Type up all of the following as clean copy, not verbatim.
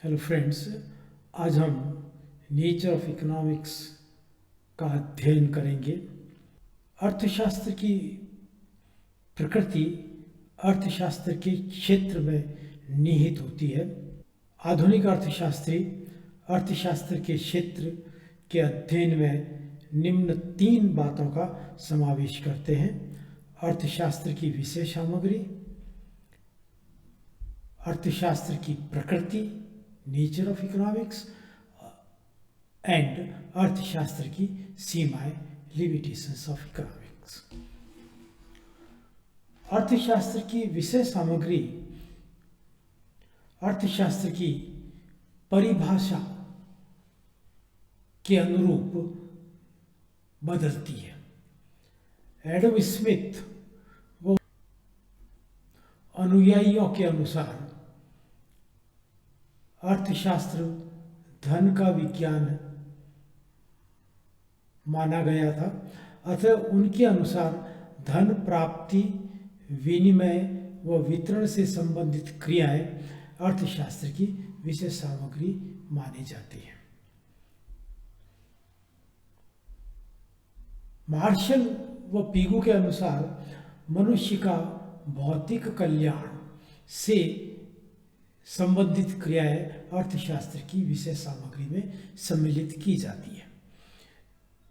Hello friends, आज हम nature of economics का अध्ययन करेंगे। अर्थशास्त्र की प्रकृति अर्थशास्त्र के क्षेत्र में निहित होती है। आधुनिक अर्थशास्त्री अर्थशास्त्र के क्षेत्र के अध्ययन में निम्न 3 बातों का समावेश करते हैं: अर्थशास्त्र की विषय सामग्री, अर्थशास्त्र की प्रकृति नेचर ऑफ इकोनॉमिक्स एंड अर्थशास्त्र की सीमाएं लिमिटेशंस ऑफ इकोनॉमिक्स। अर्थशास्त्र की विषय सामग्री अर्थशास्त्र की परिभाषा के अनुरूप बदलती है। एडम स्मिथ वो अनुयायियों के अनुसार अर्थशास्त्र धन का विज्ञान माना गया था, अतः उनके अनुसार धन प्राप्ति, विनिमय व वितरण से संबंधित क्रियाएं अर्थशास्त्र की विषय सामग्री मानी जाती है। मार्शल व पीगू के अनुसार मनुष्य का भौतिक कल्याण से संबंधित क्रियाएं अर्थशास्त्र की विषय सामग्री में सम्मिलित की जाती है।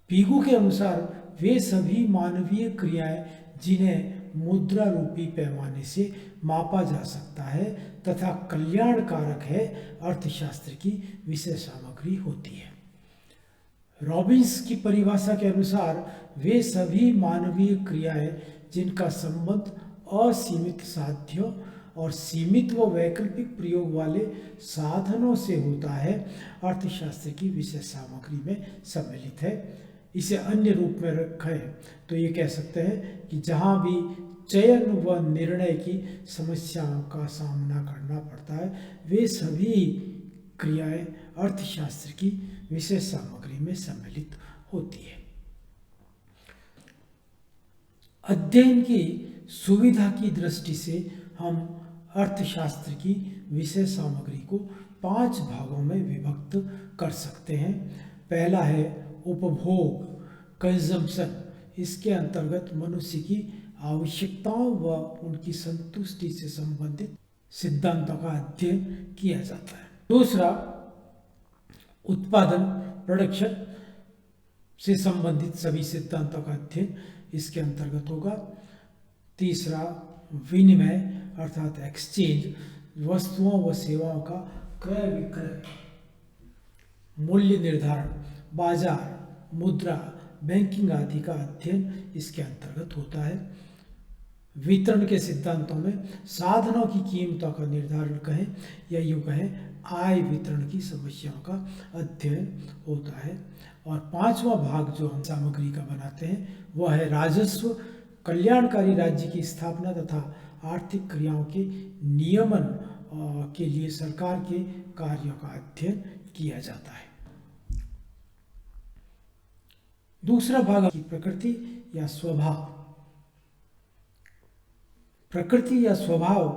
पीगू के अनुसार वे सभी मानवीय क्रियाएं जिन्हें मुद्रा रूपी पैमाने से मापा जा सकता है तथा कल्याणकारक है, अर्थशास्त्र की विषय सामग्री होती है। रॉबिन्स की परिभाषा के अनुसार वे सभी मानवीय क्रियाएं जिनका संबंध असीमित साध्यों और सीमित व वैकल्पिक प्रयोग वाले साधनों से होता है, अर्थशास्त्र की विषय सामग्री में सम्मिलित है। इसे अन्य रूप में रखें तो ये कह सकते हैं कि जहाँ भी चयन व निर्णय की समस्याओं का सामना करना पड़ता है, वे सभी क्रियाएं अर्थशास्त्र की विषय सामग्री में सम्मिलित होती है। अध्ययन की सुविधा की दृष्टि से हम अर्थशास्त्र की विषय सामग्री को 5 भागों में विभक्त कर सकते हैं। पहला है उपभोग, कंजम्पशन। इसके अंतर्गत मनुष्य की आवश्यकताओं व उनकी संतुष्टि से संबंधित सिद्धांतों का अध्ययन किया जाता है। दूसरा उत्पादन, प्रोडक्शन से संबंधित सभी सिद्धांतों का अध्ययन इसके अंतर्गत होगा। तीसरा विनिमय अर्थात एक्सचेंज, वस्तुओं व सेवाओं का क्रय विक्रय, मूल्य निर्धारण, बाजार, मुद्रा, बैंकिंग आदि का अध्ययन इसके अंतर्गत होता है। वितरण के सिद्धांतों में साधनों की कीमतों का निर्धारण कहें या यूँ कहें आय वितरण की समस्याओं का अध्ययन होता है। और 5वां भाग जो हम सामग्री का बनाते हैं वह है राजस्व, कल्याणकारी राज्य की स्थापना तथा आर्थिक क्रियाओं के नियमन के लिए सरकार के कार्यों का अध्ययन किया जाता है। दूसरा भाग की प्रकृति या स्वभाव। प्रकृति या स्वभाव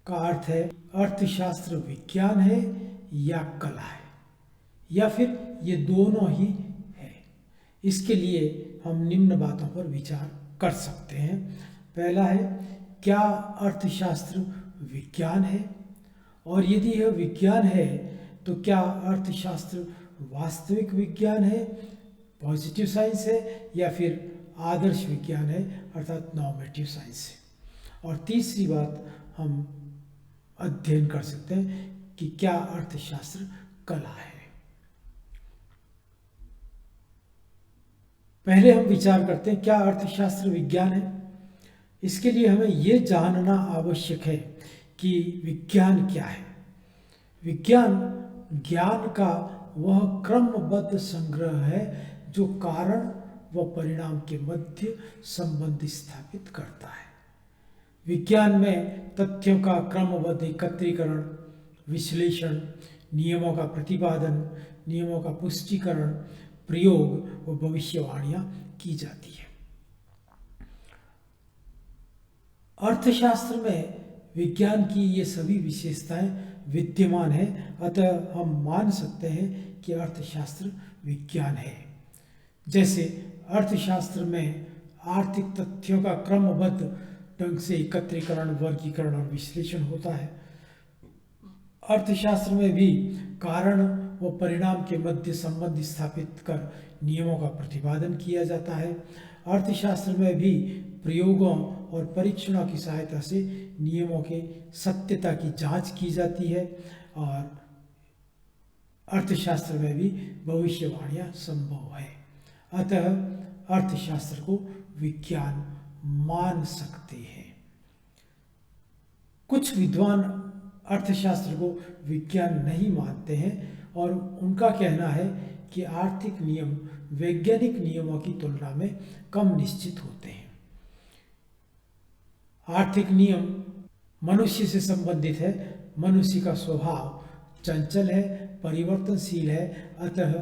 का अर्थ है अर्थशास्त्र विज्ञान है या कला है या फिर ये दोनों ही है। इसके लिए हम निम्न बातों पर विचार कर सकते हैं। पहला है, क्या अर्थशास्त्र विज्ञान है, और यदि यह विज्ञान है तो क्या अर्थशास्त्र वास्तविक विज्ञान है, पॉजिटिव साइंस है, या फिर आदर्श विज्ञान है अर्थात नॉर्मेटिव साइंस है। और तीसरी बात हम अध्ययन कर सकते हैं कि क्या अर्थशास्त्र कला है। पहले हम विचार करते हैं क्या अर्थशास्त्र विज्ञान है। इसके लिए हमें ये जानना आवश्यक है कि विज्ञान क्या है। विज्ञान ज्ञान का वह क्रमबद्ध संग्रह है जो कारण व परिणाम के मध्य संबंध स्थापित करता है। विज्ञान में तथ्यों का क्रमबद्ध एकत्रीकरण, विश्लेषण, नियमों का प्रतिपादन, नियमों का पुष्टिकरण, प्रयोग व भविष्यवाणियां की जाती है। अर्थशास्त्र में विज्ञान की ये सभी विशेषताएं विद्यमान है, अतः हम मान सकते हैं कि अर्थशास्त्र विज्ञान है। जैसे अर्थशास्त्र में आर्थिक तथ्यों का क्रमबद्ध ढंग से एकत्रीकरण, वर्गीकरण और विश्लेषण होता है, अर्थशास्त्र में भी कारण व परिणाम के मध्य संबंध स्थापित कर नियमों का प्रतिपादन किया जाता है। अर्थशास्त्र में भी प्रयोगों और परीक्षणों की सहायता से नियमों के सत्यता की जांच की जाती है, और अर्थशास्त्र में भी भविष्यवाणियां संभव है। अतः अर्थशास्त्र को विज्ञान मान सकते हैं। कुछ विद्वान अर्थशास्त्र को विज्ञान नहीं मानते हैं और उनका कहना है कि आर्थिक नियम वैज्ञानिक नियमों की तुलना में कम निश्चित होते हैं। आर्थिक नियम मनुष्य से संबंधित है, मनुष्य का स्वभाव चंचल है, परिवर्तनशील है, अतः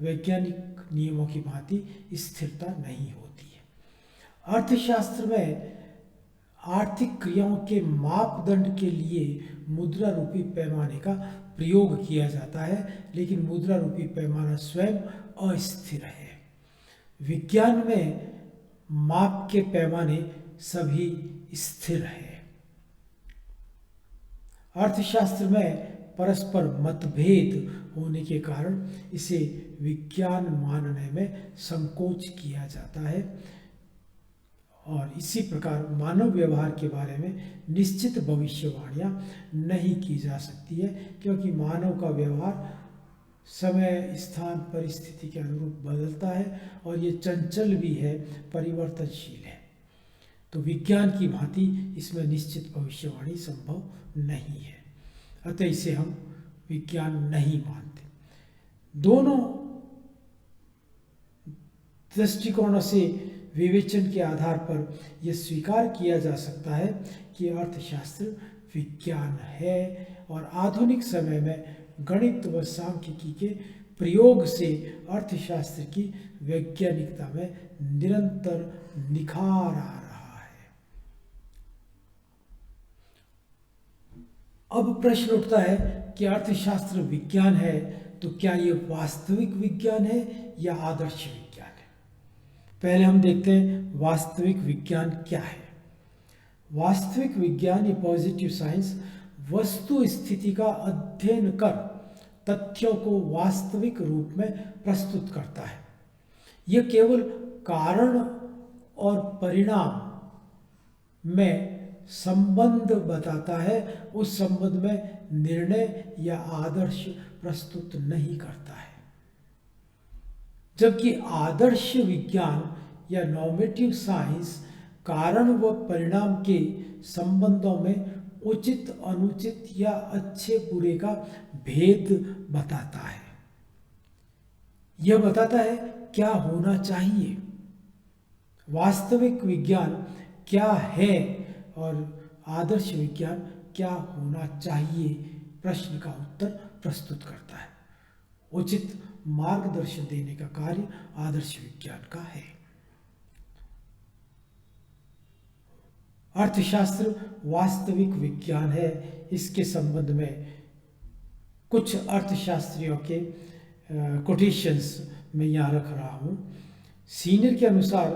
वैज्ञानिक नियमों की भांति स्थिरता नहीं होती है। अर्थशास्त्र में आर्थिक क्रियाओं के मापदंड के लिए मुद्रा रूपी पैमाने का प्रयोग किया जाता है, लेकिन मुद्रा रूपी पैमाना स्वयं अस्थिर है। विज्ञान में माप के पैमाने सभी स्थिर है। अर्थशास्त्र में परस्पर मतभेद होने के कारण इसे विज्ञान मानने में संकोच किया जाता है, और इसी प्रकार मानव व्यवहार के बारे में निश्चित भविष्यवाणियां नहीं की जा सकती है, क्योंकि मानव का व्यवहार समय, स्थान, परिस्थिति के अनुरूप बदलता है और ये चंचल भी है, परिवर्तनशील है। तो विज्ञान की भांति इसमें निश्चित भविष्यवाणी संभव नहीं है, अतः इसे हम विज्ञान नहीं मानते। दोनों दृष्टिकोणों से विवेचन के आधार पर यह स्वीकार किया जा सकता है कि अर्थशास्त्र विज्ञान है, और आधुनिक समय में गणित व सांख्यिकी के प्रयोग से अर्थशास्त्र की वैज्ञानिकता में निरंतर निखार आ रहा है। अब प्रश्न उठता है कि अर्थशास्त्र विज्ञान है तो क्या यह वास्तविक विज्ञान है या आदर्श विज्ञान है? पहले हम देखते हैं वास्तविक विज्ञान क्या है। वास्तविक विज्ञान, ये पॉजिटिव साइंस, वस्तु स्थिति का अध्ययन कर तथ्यों को वास्तविक रूप में प्रस्तुत करता है। यह केवल कारण और परिणाम में संबंध बताता है, उस संबंध में निर्णय या आदर्श प्रस्तुत नहीं करता है। जबकि आदर्श विज्ञान या नॉर्मेटिव साइंस कारण व परिणाम के संबंधों में उचित, अनुचित या अच्छे बुरे का भेद बताता है। यह बताता है क्या होना चाहिए। वास्तविक विज्ञान क्या है और आदर्श विज्ञान क्या होना चाहिए, प्रश्न का उत्तर प्रस्तुत करता है। उचित मार्गदर्शन देने का कार्य आदर्श विज्ञान का है। अर्थशास्त्र वास्तविक विज्ञान है। इसके संबंध में कुछ अर्थशास्त्रियों के कोटेशंस मैं यहाँ रख रहा हूँ। सीनियर के अनुसार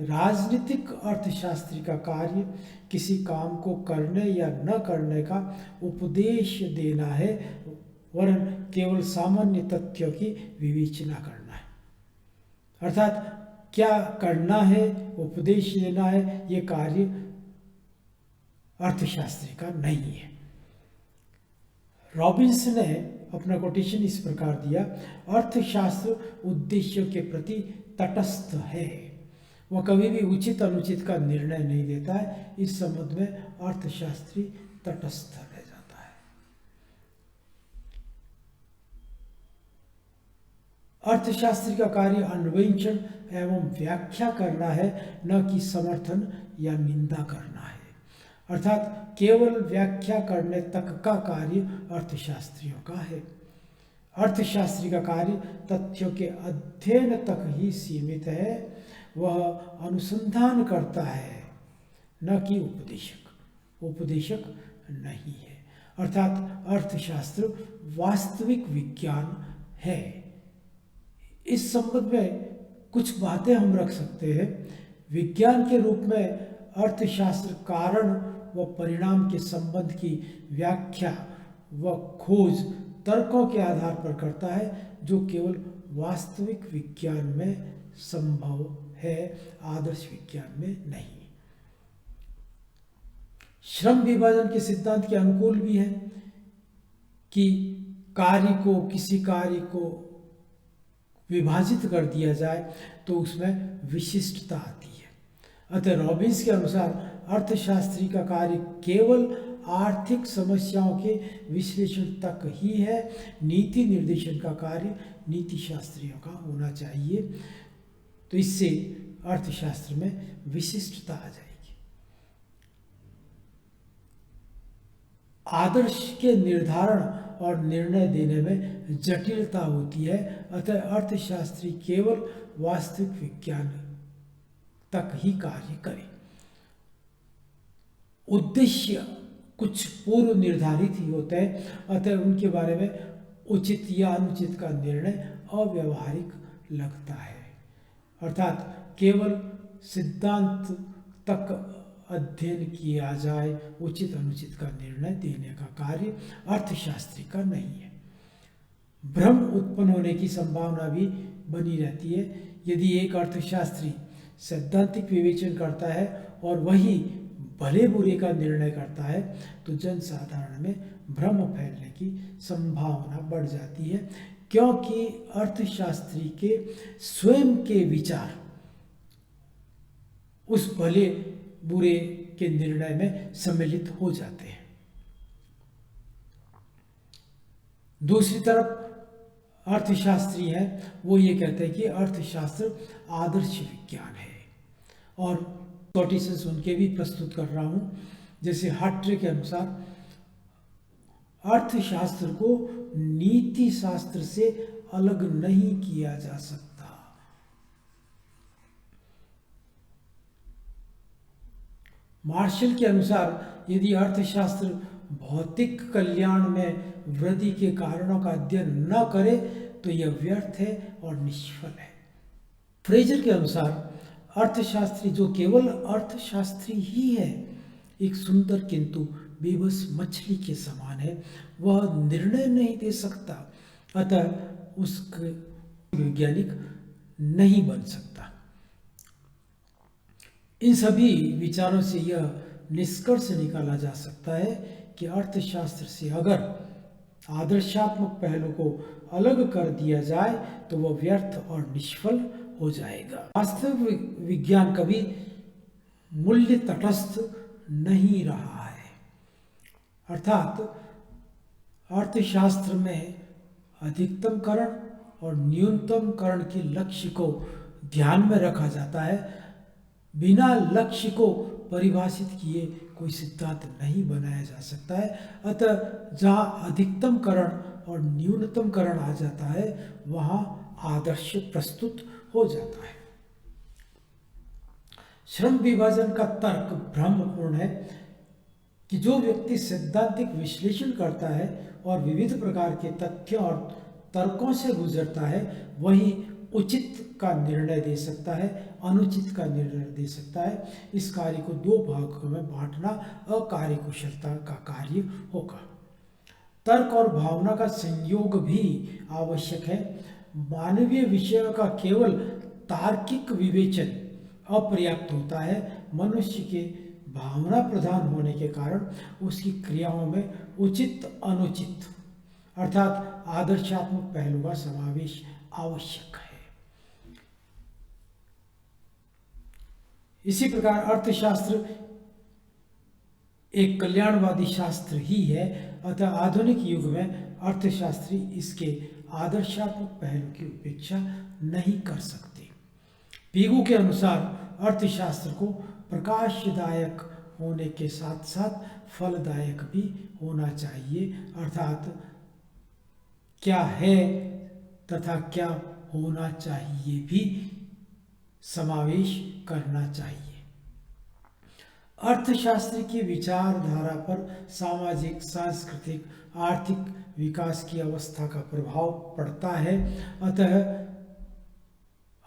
राजनीतिक अर्थशास्त्री का कार्य किसी काम को करने या न करने का उपदेश देना है, वरन केवल सामान्य तथ्यों की विवेचना करना है। अर्थात क्या करना है, उपदेश देना है, ये कार्य अर्थशास्त्री का नहीं है। रॉबिन्स ने अपना कोटेशन इस प्रकार दिया: अर्थशास्त्र उद्देश्यों के प्रति तटस्थ है, वह कभी भी उचित अनुचित का निर्णय नहीं देता है। इस संबंध में अर्थशास्त्री तटस्थ रह जाता है। अर्थशास्त्री का कार्य अन्वेषण एवं व्याख्या करना है, न कि समर्थन या निंदा करना है। अर्थात केवल व्याख्या करने तक का कार्य अर्थशास्त्रियों का है। अर्थशास्त्री का कार्य तथ्यों के अध्ययन तक ही सीमित है, वह अनुसंधान करता है, न कि उपदेशक। उपदेशक नहीं है। अर्थात अर्थशास्त्र वास्तविक विज्ञान है। इस संबंध में कुछ बातें हम रख सकते हैं। विज्ञान के रूप में अर्थशास्त्र कारण व परिणाम के संबंध की व्याख्या व खोज तर्कों के आधार पर करता है, जो केवल वास्तविक विज्ञान में संभव है, आदर्श विज्ञान में नहीं। श्रम विभाजन के सिद्धांत के अनुकूल भी है कि किसी कार्य को विभाजित कर दिया जाए तो उसमें विशिष्टता आती है। अतः रॉबिन्स के अनुसार अर्थशास्त्री का कार्य केवल आर्थिक समस्याओं के विश्लेषण तक ही है। नीति निर्देशन का कार्य नीति शास्त्रियों का होना चाहिए। तो इससे अर्थशास्त्र में विशिष्टता आ जाएगी। आदर्श के निर्धारण और निर्णय देने में जटिलता होती है। अतः अर्थशास्त्री केवल वास्तविक विज्ञान तक ही कार्य करे। उद्देश्य कुछ पूर्व निर्धारित ही होते हैं, अतः उनके बारे में उचित या अनुचित का निर्णय अव्यावहारिक लगता है। अर्थात केवल सिद्धांत तक अध्ययन किया जाए, उचित अनुचित का निर्णय देने का कार्य अर्थशास्त्री का नहीं है। भ्रम उत्पन्न होने की संभावना भी बनी रहती है। यदि एक अर्थशास्त्री सैद्धांतिक विवेचन करता है और वही भले बुरे का निर्णय करता है, तो जनसाधारण में भ्रम फैलने की संभावना बढ़ जाती है, क्योंकि अर्थशास्त्री के स्वयं के विचार उस भले बुरे के निर्णय में सम्मिलित हो जाते हैं। दूसरी तरफ अर्थशास्त्री हैं, वो ये कहते हैं कि अर्थशास्त्र आदर्श विज्ञान है, और कोटेशंस उनके भी प्रस्तुत कर रहा हूं। जैसे हट्रे के अनुसार अर्थशास्त्र को नीति शास्त्र से अलग नहीं किया जा सकता। मार्शल के अनुसार यदि अर्थशास्त्र भौतिक कल्याण में वृद्धि के कारणों का अध्ययन न करे तो यह व्यर्थ है और निष्फल है। फ्रेजर के अनुसार अर्थशास्त्री जो केवल अर्थशास्त्री ही है, एक सुंदर किंतु बेबस मछली के समान है, वह निर्णय नहीं दे सकता, अतः उसका वैज्ञानिक नहीं बन सकता। इन सभी विचारों से यह निष्कर्ष निकाला जा सकता है कि अर्थशास्त्र से अगर आदर्शात्मक पहलू को अलग कर दिया जाए तो वह व्यर्थ और निष्फल हो जाएगा। वास्तविक विज्ञान कभी मूल्य तटस्थ नहीं रहा है, अर्थात अर्थशास्त्र में अधिकतमकरण और न्यूनतमकरण के लक्ष्य को ध्यान में रखा जाता है। बिना लक्ष्य को परिभाषित किए कोई सिद्धांत नहीं बनाया जा सकता है। अतः जहाँ अधिकतमकरण और न्यूनतमकरण आ जाता है, वहाँ आदर्श प्रस्तुत हो जाता है। श्रम विभाजन का तर्क भ्रमपूर्ण है कि जो व्यक्ति सैद्धांतिक विश्लेषण करता है और विविध प्रकार के तथ्यों और तर्कों से गुजरता है, वही उचित का निर्णय दे सकता है, अनुचित का निर्णय दे सकता है। इस कार्य को दो भागों में बांटना अकार्यकुशलता का कार्य होगा। तर्क और भावना का संयोग भी आवश्यक है। मानवीय विषयों का केवल तार्किक विवेचन अपर्याप्त होता है। मनुष्य के भावना प्रधान होने के कारण उसकी क्रियाओं में उचित अनुचित अर्थात आदर्शात्मक पहलू का समावेश आवश्यक है। इसी प्रकार अर्थशास्त्र एक कल्याणवादी शास्त्र ही है, अतः आधुनिक युग में अर्थशास्त्री इसके आदर्शात्मक पहलू की उपेक्षा नहीं कर सकते। पीगू के अनुसार अर्थशास्त्र को प्रकाशदायक होने के साथ साथ फलदायक भी होना चाहिए, अर्थात क्या है तथा क्या होना चाहिए भी समावेश करना चाहिए। अर्थशास्त्र की विचारधारा पर सामाजिक, सांस्कृतिक, आर्थिक विकास की अवस्था का प्रभाव पड़ता है। अतः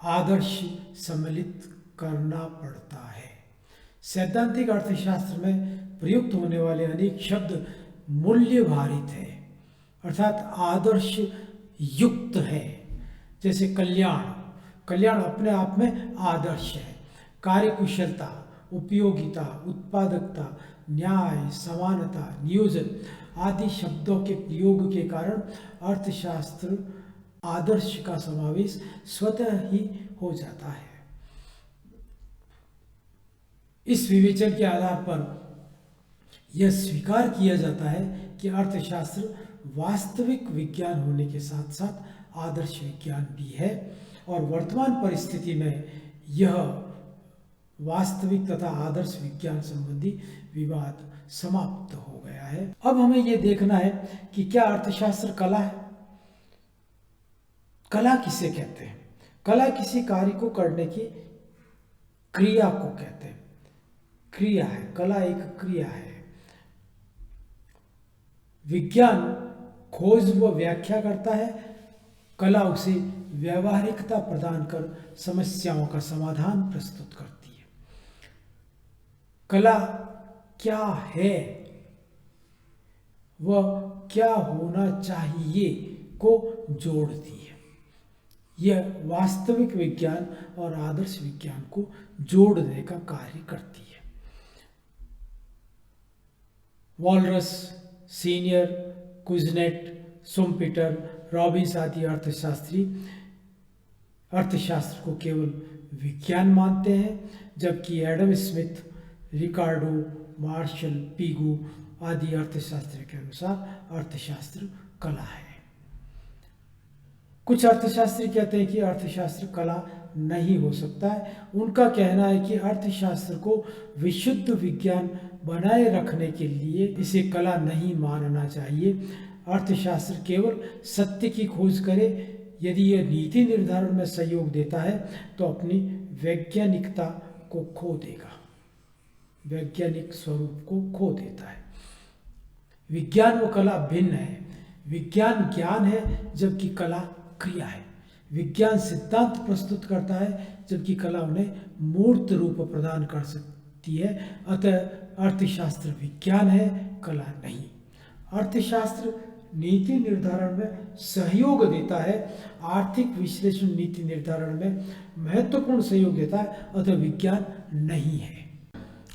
आदर्श सम्मिलित करना पड़ता है। सैद्धांतिक अर्थशास्त्र में प्रयुक्त होने वाले अनेक शब्द मूल्य भारित है, अर्थात आदर्श युक्त है। जैसे कल्याण, कल्याण अपने आप में आदर्श है। कार्यकुशलता, उपयोगिता, उत्पादकता, न्याय, समानता, नियोजन आदि शब्दों के प्रयोग के कारण अर्थशास्त्र आदर्श का समावेश स्वतः ही हो जाता है। इस विवेचन के आधार पर यह स्वीकार किया जाता है कि अर्थशास्त्र वास्तविक विज्ञान होने के साथ साथ आदर्श विज्ञान भी है, और वर्तमान परिस्थिति में यह वास्तविक तथा आदर्श विज्ञान संबंधी विवाद समाप्त हो गया है। अब हमें यह देखना है कि क्या अर्थशास्त्र कला है? कला किसे कहते हैं? कला किसी कार्य को करने की क्रिया को कहते हैं। क्रिया है, कला एक क्रिया है। विज्ञान खोज व व्याख्या करता है, कला उसे व्यावहारिकता प्रदान कर समस्याओं का समाधान प्रस्तुत करती है। कला क्या है व क्या होना चाहिए को जोड़ती है। यह वास्तविक विज्ञान और आदर्श विज्ञान को जोड़ने का कार्य करती है। वॉलरस, सीनियर, कुजनेट, सुम्पीटर, रॉबिन्स आदि अर्थशास्त्री अर्थशास्त्र को केवल विज्ञान मानते हैं, जबकि एडम स्मिथ, रिकार्डो, मार्शल, पीगू आदि अर्थशास्त्र के अनुसार अर्थशास्त्र कला है। कुछ अर्थशास्त्री कहते हैं कि अर्थशास्त्र कला नहीं हो सकता है। उनका कहना है कि अर्थशास्त्र को विशुद्ध विज्ञान बनाए रखने के लिए इसे कला नहीं मानना चाहिए। अर्थशास्त्र केवल सत्य की खोज करे। यदि यह नीति निर्धारण में सहयोग देता है तो अपनी वैज्ञानिकता को खो देगा, वैज्ञानिक स्वरूप को खो देता है। विज्ञान व कला भिन्न है। विज्ञान ज्ञान है जबकि कला क्रिया है। विज्ञान सिद्धांत प्रस्तुत करता है जबकि कला उन्हें मूर्त रूप प्रदान कर सकती है। अतः अर्थशास्त्र विज्ञान है, कला नहीं। अर्थशास्त्र नीति निर्धारण में सहयोग देता है, आर्थिक विश्लेषण नीति निर्धारण में महत्वपूर्ण सहयोग देता है, अतः विज्ञान नहीं है।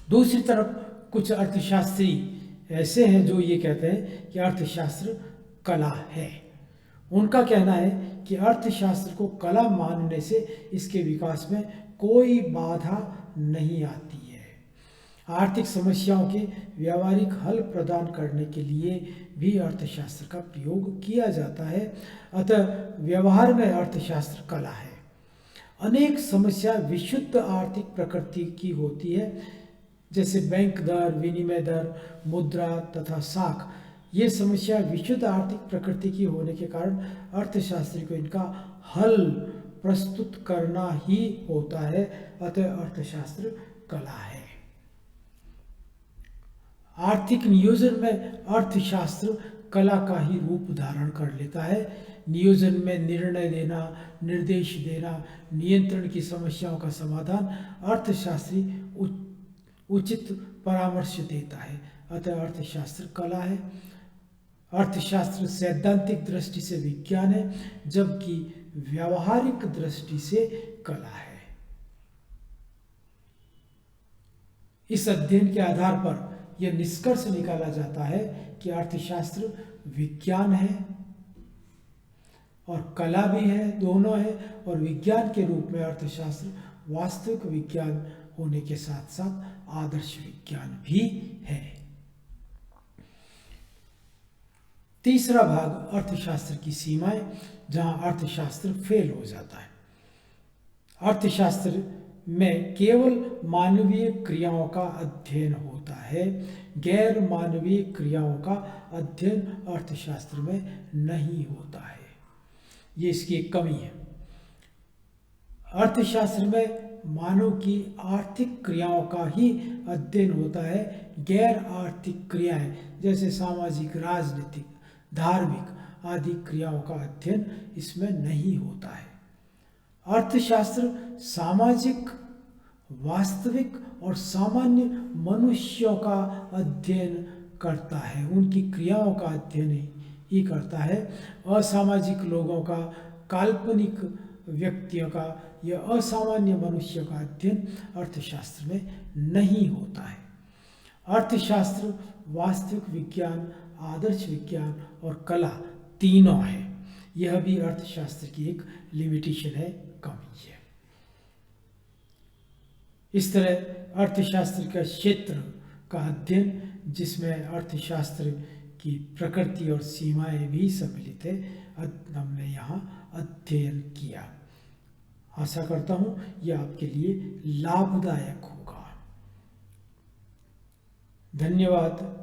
दूसरी तरफ कुछ अर्थशास्त्री ऐसे हैं जो ये कहते हैं कि अर्थशास्त्र कला है। उनका कहना है कि अर्थशास्त्र को कला मानने से इसके विकास में कोई बाधा नहीं आती है। आर्थिक समस्याओं के व्यावहारिक हल प्रदान करने के लिए भी अर्थशास्त्र का प्रयोग किया जाता है। अतः व्यवहार में अर्थशास्त्र कला है। अनेक समस्या विशुद्ध आर्थिक प्रकृति की होती है, जैसे बैंक दर, विनिमय दर, मुद्रा तथा साख। ये समस्या विशुद्ध आर्थिक प्रकृति की होने के कारण अर्थशास्त्री को इनका हल प्रस्तुत करना ही होता है। अतः अर्थशास्त्र कला है। आर्थिक नियोजन में अर्थशास्त्र कला का ही रूप धारण कर लेता है। नियोजन में निर्णय देना, निर्देश देना, नियंत्रण की समस्याओं का समाधान अर्थशास्त्री उचित परामर्श देता है। अतः अर्थशास्त्र कला है। अर्थशास्त्र सैद्धांतिक दृष्टि से विज्ञान है, जबकि व्यावहारिक दृष्टि से कला है। इस अध्ययन के आधार पर यह निष्कर्ष निकाला जाता है कि अर्थशास्त्र विज्ञान है और कला भी है, दोनों है। और विज्ञान के रूप में अर्थशास्त्र वास्तविक विज्ञान होने के साथ साथ आदर्श विज्ञान भी है। तीसरा भाग अर्थशास्त्र की सीमाएं, जहां अर्थशास्त्र फेल हो जाता है। अर्थशास्त्र में केवल मानवीय क्रियाओं का अध्ययन होता है, गैर मानवीय क्रियाओं का अध्ययन अर्थशास्त्र में नहीं होता है। ये इसकी एक कमी है। अर्थशास्त्र में मानव की आर्थिक क्रियाओं का ही अध्ययन होता है। गैर आर्थिक क्रियाएं जैसे सामाजिक, राजनीतिक, धार्मिक आदि क्रियाओं का अध्ययन इसमें नहीं होता है। अर्थशास्त्र सामाजिक, वास्तविक और सामान्य मनुष्यों का अध्ययन करता है, उनकी क्रियाओं का अध्ययन ही करता है। असामाजिक लोगों का, काल्पनिक व्यक्तियों का या असामान्य मनुष्य का अध्ययन अर्थशास्त्र में नहीं होता है। अर्थशास्त्र वास्तविक विज्ञान, आदर्श विज्ञान और कला तीनों है। यह भी अर्थशास्त्र की एक लिमिटेशन है, कमी है। इस तरह अर्थशास्त्र का क्षेत्र का अध्ययन, जिसमें अर्थशास्त्र की प्रकृति और सीमाएं भी सम्मिलित है, हमने यहाँ अध्ययन किया। आशा करता हूँ यह आपके लिए लाभदायक होगा। धन्यवाद।